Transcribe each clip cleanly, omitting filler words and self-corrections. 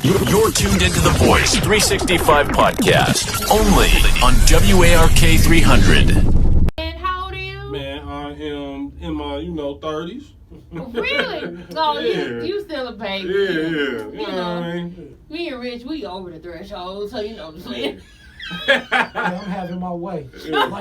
You're tuned into the Voice365 podcast, only on WARK300. And how old are you? Man, I am in my, 30s. Really? Oh, Yeah. you still a baby. Yeah. You know what know. I mean? Me and Rich, we over the threshold, so you know what I'm saying. Yeah, I'm having my way. I'm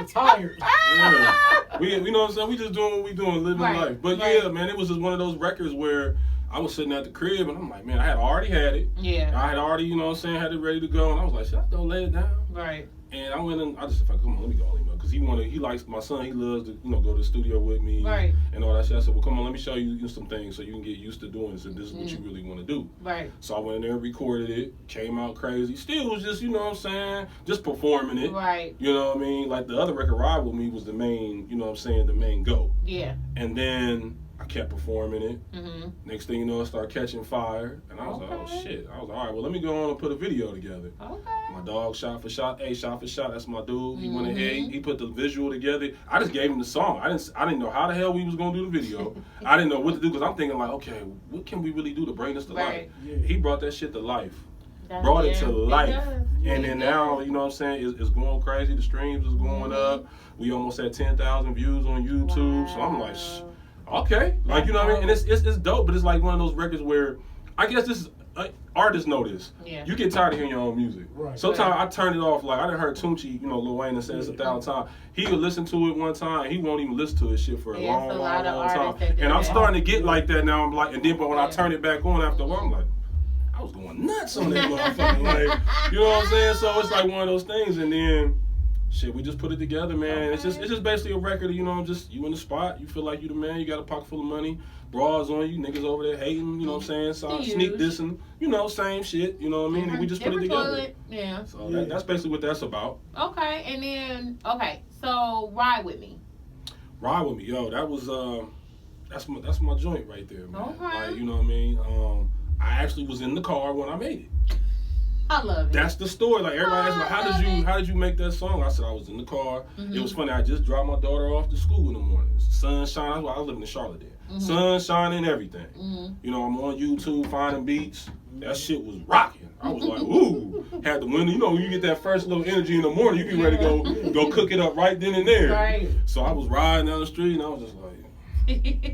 retired. Yeah. We, you know what I'm saying? We just doing what we doing, living Right, life. But right. yeah, man, it was just one of those records where I was sitting at the crib and I'm like, man, I had already had it. Yeah. I had already, had it ready to go. And I was like, should I go lay it down? Right. And I went and I just said, come on, let me go, because he likes, my son, he loves to, go to the studio with me. Right. And all that shit. I said, well, come on, let me show you some things so you can get used to doing this, and this is what you really want to do. Right. So I went in there, recorded it, came out crazy. Still was just, just performing it. Right. You know what I mean? Like the other record, Ride With Me, was the main, the main go. Yeah. And then I kept performing it. Mm-hmm. Next thing you know, it started catching fire. And I was like, oh shit. I was like, all right, well, let me go on and put a video together. Okay. My dog shot for shot. That's my dude. He went ahead. He put the visual together. I just gave him the song. I didn't know how the hell we was gonna do the video. I didn't know what to do because I'm thinking like, okay, what can we really do to bring this to life? Yeah. He brought that shit to life. Brought it to life. And then now, it's going crazy. The streams is going up. We almost had 10,000 views on YouTube. So I'm like, okay. Like, you know what I mean? And it's dope, but it's like one of those records where I guess this is artists know this. Yeah. You get tired of hearing your own music. Right. Sometimes I turn it off. Like I done heard Tunchi, Lil Wayne, and said this 1,000 times. He would listen to it one time. He won't even listen to his shit for a long time. And I'm starting to get like that now. I'm like, but when I turn it back on after a while, I'm like, I was going nuts on that motherfucker. Like, you know what I'm saying? So it's like one of those things. And then, we just put it together, man. It's just basically a record of, just you in the spot. You feel like you the man. You got a pocket full of money. Bras on you. Niggas over there hating, So sneak this and, same shit. You know what I mean? And we just put it together. Toilet. Yeah. So that's basically what that's about. Okay. And then, so Ride With Me. Ride With Me. Yo, that was, that's my joint right there, man. Okay. Like, you know what I mean? I actually was in the car when I made it. I love it. That's the story. Like everybody asked me, how did you make that song? I said I was in the car. It was funny. I just dropped my daughter off to school in the morning. Sun shining. I was living in Charlotte then. Sun shining, everything. I'm on YouTube finding beats. That shit was rocking. I was like, ooh. Had the window. When you get that first little energy in the morning, you be ready to go cook it up right then and there. Right. So I was riding down the street and I was just like,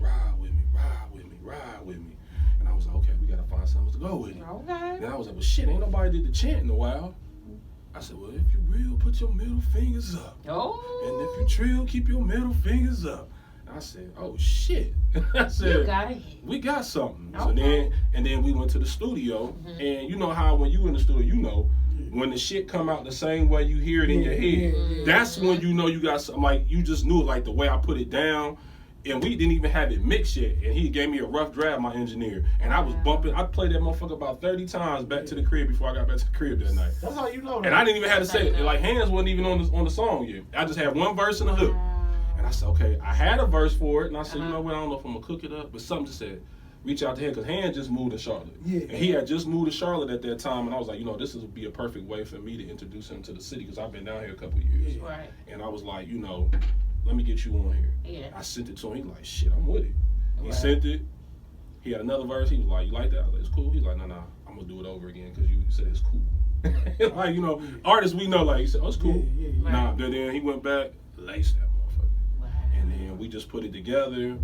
ride with me, ride with me, ride with me. And I was like, okay, we gotta find something to go with it. Okay. And I was like, well, shit, ain't nobody did the chant in a while. I said, well, if you real, put your middle fingers up. Oh. And if you trill, keep your middle fingers up. And I said, oh, shit. I said, You got it. we got something. Okay. So then we went to the studio. And you know how when you in the studio, when the shit come out the same way you hear it in your head, that's when you know you got something. Like, you just knew it, like the way I put it down. And we didn't even have it mixed yet. And he gave me a rough draft, my engineer. And I was bumping. I played that motherfucker about 30 times back to the crib before I got back to the crib that night. That's how you know that. And I didn't even have to say it. Like, hands wasn't even on the song yet. I just had one verse and a hook. And I said, okay, I had a verse for it. And I said, you know what, I don't know if I'm going to cook it up. But something just said, reach out to him. Because Hand just moved to Charlotte. Yeah. And he had just moved to Charlotte at that time. And I was like, this would be a perfect way for me to introduce him to the city. Because I've been down here a couple of years. Right. And I was like, let me get you on here. Yeah. I sent it to him. He was like, shit, I'm with it. He sent it. He had another verse. He was like, you like that? I was like, it's cool. He's like, nah, I'm going to do it over again because you said it's cool. Like, artists we know, like, he said, oh, it's cool. Yeah. Nah, then he went back, laced that motherfucker. Wow. And then we just put it together.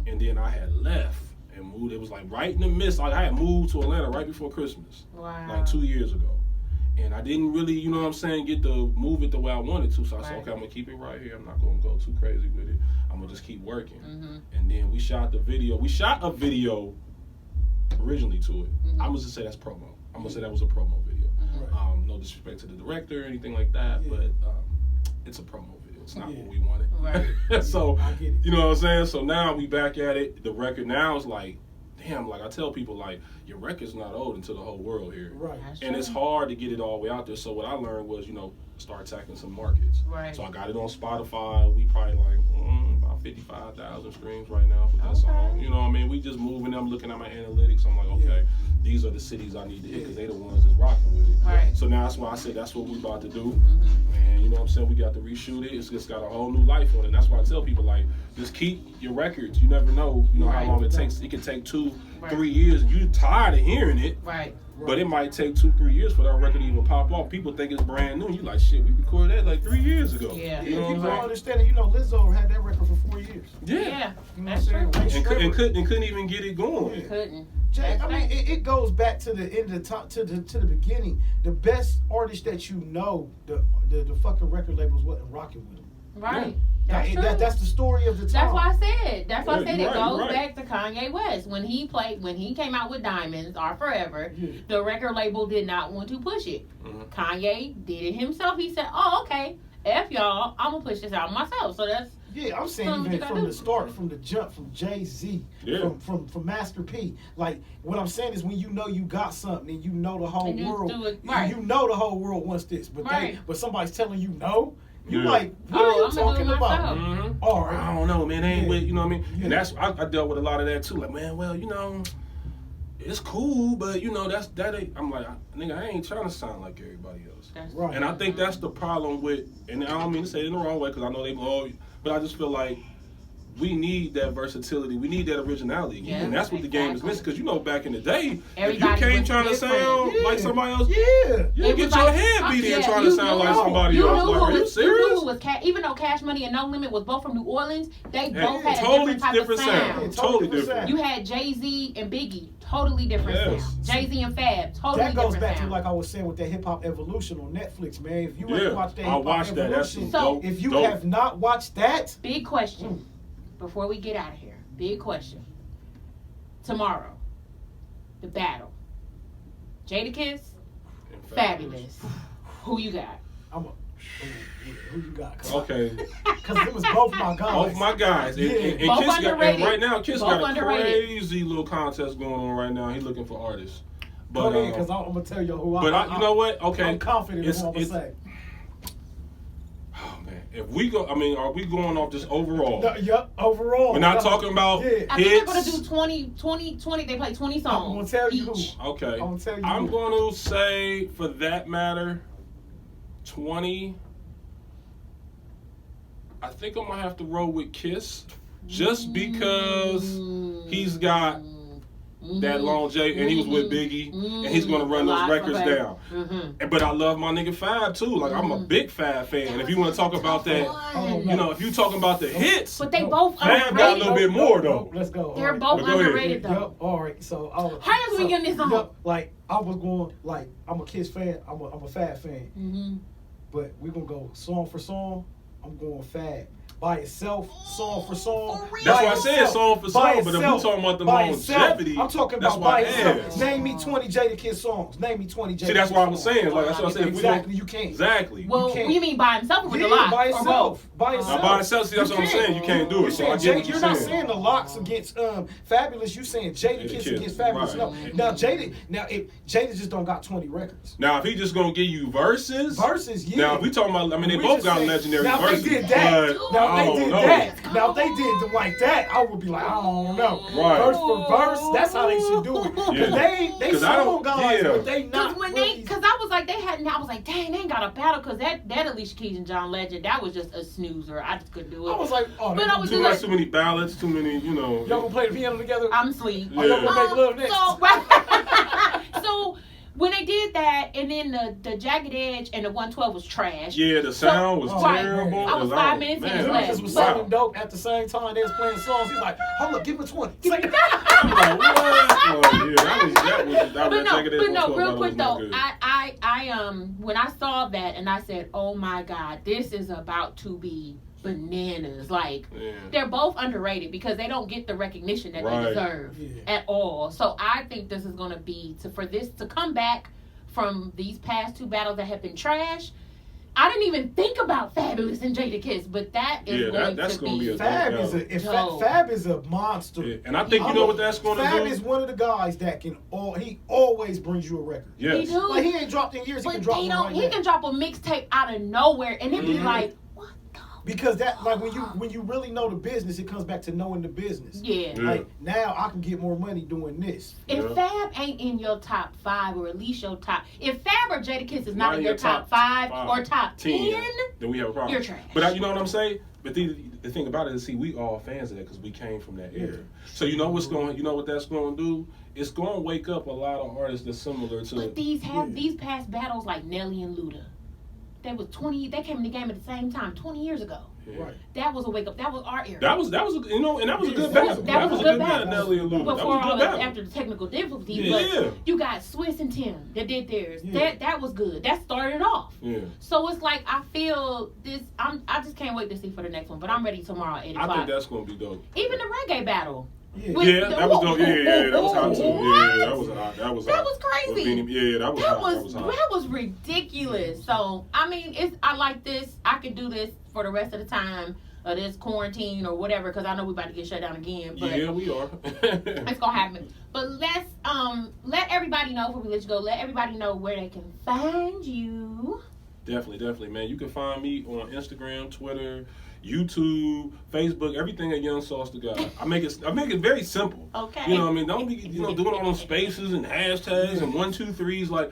And then I had left and moved. It was like right in the midst. Like, I had moved to Atlanta right before Christmas. Wow. Like 2 years ago. And I didn't really, get to move it the way I wanted to. So I said, okay, I'm going to keep it right here. I'm not going to go too crazy with it. I'm going to just keep working. And then we shot the video. We shot a video originally to it. I'm going to say that's promo. I'm going to say that was a promo video. No disrespect to the director or anything like that, but it's a promo video. It's not what we wanted. Right. So, I get it. you know what I'm saying? So now we back at it. The record now is like, damn, like I tell people, like, your record's not old until the whole world hears it. Right. And it's hard to get it all the way out there. So what I learned was, start attacking some markets. Right. So I got it on Spotify. We probably like about 55,000 streams right now for that song. You know what I mean? We just moving. I'm looking at my analytics. I'm like, okay, these are the cities I need to hit because they the ones that's rocking with it. Right. So now that's why I said that's what we about to do. And you know what I'm saying? We got to reshoot it. It's just got a whole new life on it. And that's why I tell people, like, just keep your records. You never know, how long it takes. It can take 2-3 years. And you're tired of hearing it. Right. But it might take 2-3 years for that record to even pop off. People think it's brand new. You like, shit, we recorded that like 3 years ago. Yeah. You know People what don't I'm understand it. Lizzo had that record for 4 years. saying? Yeah. You know That's what I'm true. saying? And couldn't even get it going. Couldn't. Jay, I mean, it goes back to the end of the top, to the beginning. The best artist that you know, the fucking record labels wasn't rocking with them. Right. Yeah. That's the story of the time. That's why I said. That's why I said you're it right, goes you're right. back to Kanye West when he came out with Diamonds or Forever. The record label did not want to push it. Kanye did it himself. He said, "Oh, okay, F y'all, I'm gonna push this out myself." So that's I'm saying even from the start, from the jump, from Jay-Z, from Master P. Like, what I'm saying is when you know you got something and you know the whole world, you know the whole world wants this, but somebody's telling you no. You like, what are you talking about? All right. I don't know, man. They ain't with, you know what I mean? And that's, I dealt with a lot of that too. Like, man, well, it's cool, but that ain't, I'm like, nigga, I ain't trying to sound like everybody else. Right. And I think that's the problem with, and I don't mean to say it in the wrong way, because I know they go, but I just feel like we need that versatility. We need that originality. Yeah, and that's what the game is missing. Because back in the day, everybody if you came trying to sound like somebody else, you get your head beat in trying to sound like somebody else. Like, are you serious? Even though Cash Money and No Limit was both from New Orleans, they both had totally a different sound. Totally different. You had Jay-Z and Biggie, totally different sound. Jay-Z and Fab, totally different sound. That goes back to, like I was saying, with that Hip Hop Evolution on Netflix, man. If you ain't watched that Hip Hop Evolution, if you have not watched that, big question. Before we get out of here, big question. Tomorrow, the battle. Jadakiss, Fabulous. Who you got? Who you got? Okay. Because it was both my guys. Both my guys. And both Kiss underrated. Right now, Kiss both got a underrated. crazy little contest going on right now. He's looking for artists. But because I'm going to tell you who you know what? Okay. I'm confident in what I'm going to say. Oh, man. If we go, are we going off just overall? Yep, overall. We're not talking about hits. I think they're going to do 20. They play 20 songs. I'm going to tell you each. who. Okay. I'm going to tell you I'm going to say, for that matter, 20. I think I'm going to have to roll with Kiss just because he's got that longevity, and he was with Biggie, and he's going to run those records down. But I love my nigga Fab too. Like, I'm a big Fab fan. And if you want to talk about that, if you talking about the hits, but they both Fab underrated. got a little bit more though. Let's go. They're both underrated though. Yep. All right. So how else we getting this on? Yep, like I was going, like I'm a Kiss fan. I'm a Fab fan. But we're gonna go song for song. I'm going Fab. By itself, song for song. That's why I said song for song, but if we're talking about the longevity, I'm talking about by itself. Name me 20 Jadakiss songs. Name me 20 Jadakiss songs. See, that's what I was saying. Like, that's what I said. Exactly, you can't. Exactly. Well, you mean by himself or with the locks? By itself. By itself, see, that's what I'm saying. You can't do it. So I get what you're not saying the locks against Fabulous. You saying Jadakiss against Fabulous. No. Now, if Jada just don't got 20 records. Now, if he just gonna give you verses. Yeah. Now, if we talking about, they both got legendary verses. Now, if they did that. Now, if they did them like that, I would be like, I don't know. Right. Verse for verse, that's how they should do it. Because they song guys, but they not. Because I was like, I was like, dang, they ain't got a battle. Because that Alicia Keys and John Legend, that was just a snoozer. I just couldn't do it. I was like, but I was like, too many ballads, too many, Y'all gonna play the piano together? I'm asleep. Y'all gonna make love next? So when they did that, and then the Jagged Edge and the 112 was trash. Yeah, the sound was terrible. I was 5 minutes in his last. was sounding dope at the same time they was playing songs. He's like, hold up, give me 20. I'm like, what? Oh, yeah, that was real quick though, I when I saw that and I said, oh my God, this is about to be bananas. Like, they're both underrated because they don't get the recognition that they deserve at all. So I think this is going to be, for this to come back from these past two battles that have been trash. I didn't even think about Fabulous and Jadakiss, but that is that's going to be Fab. Fab is a monster. Yeah. And I think you know what that's going to do? Fab is one of the guys that he always brings you a record. Yes. He do. Like, he ain't dropped in years. But he can drop one he can drop a mixtape out of nowhere and it be like, what the Because that, like, when you really know the business, it comes back to knowing the business. Yeah. Like, now I can get more money doing this. If Fab ain't in your top 5 or at least your top, if Fab or Jadakiss is not in your top 5 or top 10, then we have a problem. You're trash. But you know what I'm saying? But the thing about it is, see, we all fans of that because we came from that era. So you know what that's going to do? It's going to wake up a lot of artists that's similar to. But these past battles like Nelly and Luda. They came in the game at the same time 20 years ago. Yeah. Right. That was a wake up. That was our era. That was a good battle. That was a good battle. Nelly and Luda. Before all that, after the technical difficulties, but you got Swiss and Tim that did theirs. Yeah. That was good. That started off. Yeah. So it's like I feel this. I just can't wait to see for the next one. But I'm ready tomorrow at 8 o'clock. I think that's gonna be dope. Even the reggae battle. That was dope. Yeah, that was hot too. Yeah, that was hot. That was crazy. Yeah, that was hot. That was ridiculous. So I mean, I like this. I can do this for the rest of the time of this quarantine or whatever, because I know we're about to get shut down again. But yeah, we are. It's gonna happen. But let's let everybody know before we let you go. Let everybody know where they can find you. Definitely, man. You can find me on Instagram, Twitter, YouTube, Facebook, everything at YoungSauceDaGod. I make it very simple. Okay. You know what I mean? Don't be doing all those spaces and hashtags and 1, 2, 3s like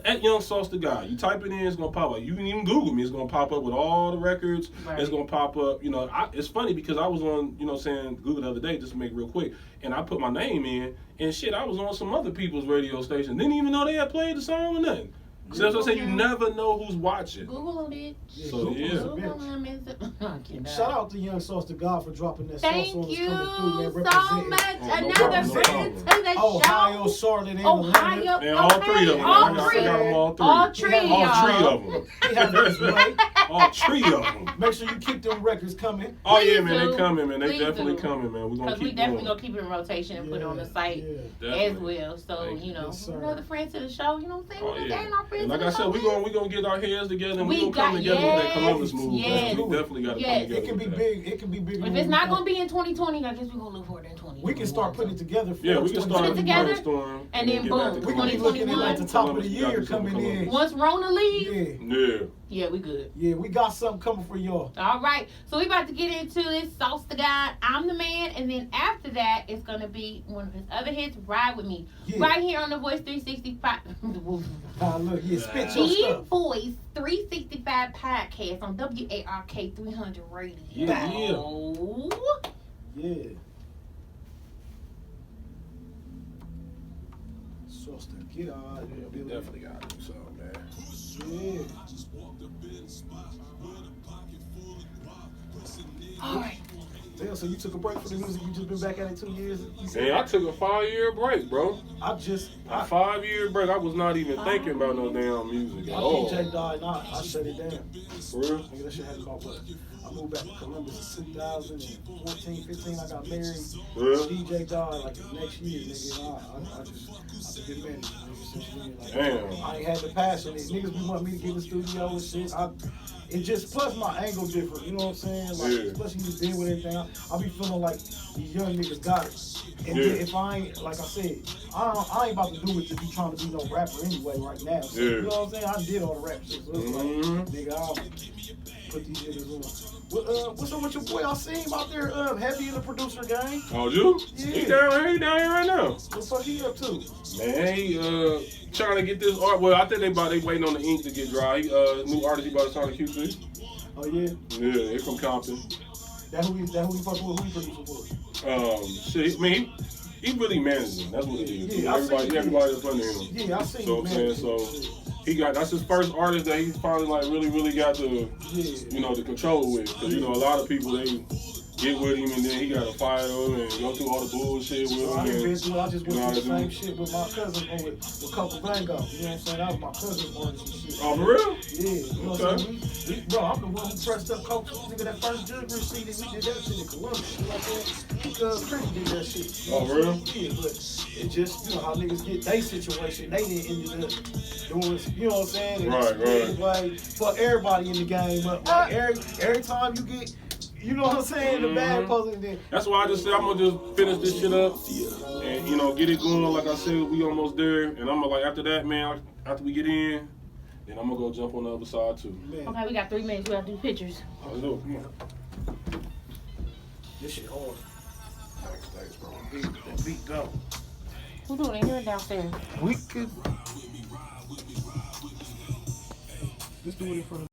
at YoungSauceDaGod. You type it in, it's gonna pop up. You can even Google me, it's gonna pop up with all the records. Right. It's gonna pop up. It's funny because I was on, Google the other day, just to make it real quick, and I put my name in, and shit, I was on some other people's radio station. Didn't even know they had played the song or nothing. So that's what I say. You never know who's watching. Google it. So Shout out to YoungSauceDaGod for dropping that sauce on us coming through, man. Thank you so much. Another friend to the show. Ohio, Charlotte, and Atlanta. And all three of them. All three of them. All three of them. All three of them. Make sure you keep them records coming. Oh yeah, man, they coming, man. They definitely coming, man. We're gonna keep definitely gonna keep it in rotation and put it on the site as well. So another friend to the show. You know what I'm saying? We're our friends. And like I said, we're gonna get our heads together and we're gonna come together with that Columbus move. Yes. We definitely gotta come together. It can be big. It can be big. If it's not gonna be in 2020, I guess we're gonna look for it in 2020. We can start putting it together. Yeah, we can start putting it together, and then boom, we're gonna be looking at like the top of the year coming in. Once Rona leaves, yeah, we good. Yeah, we got something coming for y'all. All right, so we about to get into this Sauce the God, I'm the Man, and then after that, it's gonna be one of his other hits, Ride With Me, right here on the Voice 365. Look, spit your stuff. Voice 365 podcast on Wark300radio. Yeah. Sauce to get out. Yeah, we definitely gotta do something, man. Yeah. All right. Damn, so you took a break from the music? You just been back at it 2 years? Yeah, I took a 5-year break, bro. A 5-year break. I was not even thinking about no damn music at all. DJ died, I shut it down. For real? Nigga, that shit had about what? I moved back to Columbus in 2014, 15. I got married. Real? DJ died like the next year, nigga. I just been managed, nigga, since then. Like, damn. I ain't had the passion. Niggas be wanting me to get in the studio and shit. It just, plus my angle different, you know what I'm saying? Like, especially just dealing with everything. I be feeling like these young niggas got it. And then if I ain't, like I said, I ain't about to do it to be trying to be no rapper anyway right now. So, you know what I'm saying? I did all the rap shit. So it's like, nigga, I'll put these niggas on. What's up with your boy? I seen him out there heavy in the producer game. Oh, you? Yeah. He down here right now. What the fuck he up to? Man, he trying to get this art. Well, I think they waiting on the ink to get dry. New artist he about to sign a QC. Oh yeah? Yeah, they from Compton. That who he fucking with? Who he producing for? Shit, I mean, he really managing. That's what it is. Yeah, everybody that's under him. Yeah, I seen so him. So that's his first artist that he's probably like really got to the control with. Because a lot of people they get with him and then he got to fire them and go through all the bullshit with him. I just went through the same shit with my cousin with Couple Bango. You know what I'm saying? That was my cousin's artist and shit. Oh, for real? Yeah. You know what I'm saying? Bro, I'm the one who pressed up Coke. Nigga, that first judge CD, we did that shit in Columbus. Shit like that. Because Chris did that shit. Oh, for real? Yeah, but it just, how niggas get their situation. They didn't end up doing, you know what I'm saying? Right. Like, for everybody in the game. But like, every time you get, you know what I'm saying? The bad puzzle. That's why I just said I'm gonna just finish this shit up and get it going. Like I said, we almost there. And I'm like, after that, man, after we get in, Then I'm gonna go jump on the other side too. Man. Okay, we got 3 minutes. We gotta do pictures. Let's do it. Come on. This shit hard. Thanks, bro. That beat go. Who doing it here and downstairs? We could. Let's do it in front of